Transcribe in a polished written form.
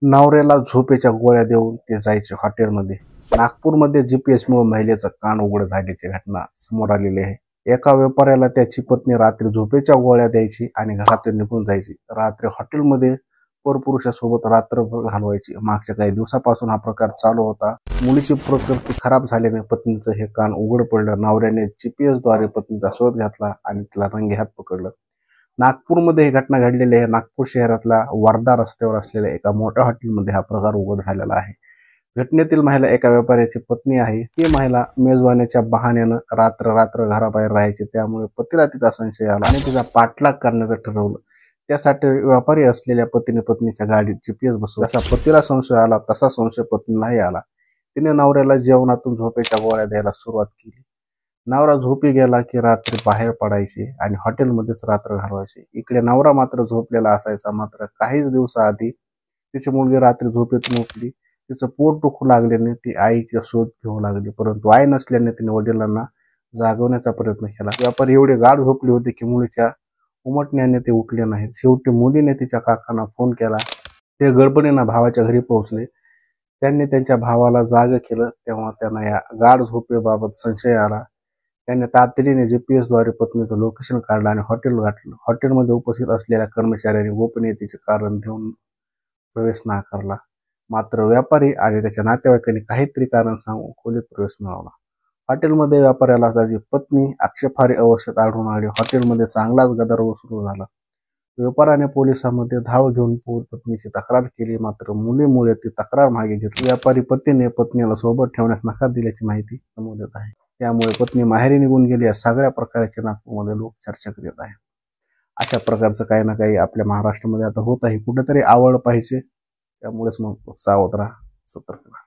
नवऱ्याला झोपेच्या गोळ्या देऊन ते जायचे हॉटेलमध्ये। नागपूरमध्ये जीपीएसमुळे महिलेचं कान उघड झाल्याची घटना समोर आलेली आहे। एका व्यापाऱ्याला त्याची पत्नी रात्री झोपेच्या गोळ्या द्यायची आणि घरातून निघून जायची। रात्री हॉटेलमध्ये परपुरुषासोबत रात्रभर घालवायची। मागच्या काही दिवसापासून हा प्रकार चालू होता। मुलीची प्रकृती खराब झाल्याने पत्नीचं हे कान उघड पडलं। नवऱ्याने जीपीएसद्वारे पत्नीचा शोध घेतला आणि तिला रंगेहात पकडलं। नागपूरमध्ये ही घटना घडलेली आहे। नागपूर शहरातल्या वर्धा रस्त्यावर असलेल्या एका मोठ्या हॉटेलमध्ये हा प्रकार उघड झालेला आहे। घटनेतील महिला एका व्यापाऱ्याची पत्नी आहे। ही महिला मेजवानीच्या बहाण्यानं रात्र घराबाहेर राहायची। त्यामुळे पतीला तिचा संशय आला आणि तिचा पाठलाग करण्याचं ठरवलं। त्यासाठी व्यापारी असलेल्या पतीने पत्नीच्या गाडीत जीपीएस बसवला। जसा पतीला संशय आला तसा संशय पत्नीलाही आला। तिने नवऱ्याला जेवणातून झोपेच्या गोळ्या द्यायला सुरुवात केली। नवरा झोपी गेला की रात्री बाहेर पडायचे आणि हॉटेलमध्येच रात्र घालवायचे। इकडे नवरा मात्र झोपलेला असायचा। मात्र काहीच दिवसाआधी तिची मुलगी रात्री झोपेतून उठली। तिचं पोट दुखू लागल्याने ती आईचा शोध घेऊ लागली, परंतु आई नसल्याने तिने वडिलांना जागवण्याचा प्रयत्न केला। व्यापारी एवढे गाढ झोपले होते की मुलीच्या उमटण्याने ते उठले नाहीत। शेवटी मुलीने तिच्या काकांना फोन केला। ते गडबडीनं भावाच्या घरी पोहोचले। त्यांनी त्यांच्या भावाला जाग केलं। तेव्हा त्यांना या गाढ झोपेबाबत संशय आला। त्यांनी तातडीने जीपीएसद्वारे पत्नीचं लोकेशन काढलं आणि हॉटेल गाठलं। हॉटेलमध्ये उपस्थित असलेल्या कर्मचाऱ्यांनी गोपनीयतेचे कारण देऊन प्रवेश नाकारला। मात्र व्यापारी आणि त्याच्या नातेवाईकांनी काहीतरी कारण सांगून खोलीत प्रवेश मिळवला। हॉटेलमध्ये व्यापाऱ्याला त्याची पत्नी आक्षेपार्ह अवस्थेत आढळून आली। हॉटेलमध्ये चांगलाच गदारोळ सुरू झाला। व्यापाऱ्याने पोलिसांमध्ये धाव घेऊन पत्नीची तक्रार केली, मात्र मुलीमुळे ती तक्रार मागे घेतली। व्यापारी पतीने पत्नीला सोबत ठेवण्यास नकार दिल्याची माहिती समोर येत आहे। त्यामुळे पत्नी माहेरी निघून गेली। या सगळ्या प्रकारचे नागपूरमध्ये लोक चर्चा करीत आहेत। अशा प्रकारचं काही ना काही आपल्या महाराष्ट्रामध्ये आता होत आहे। कुठेतरी आवड पाहिजे, त्यामुळेच मग सावध राहा, सतर्क राहा।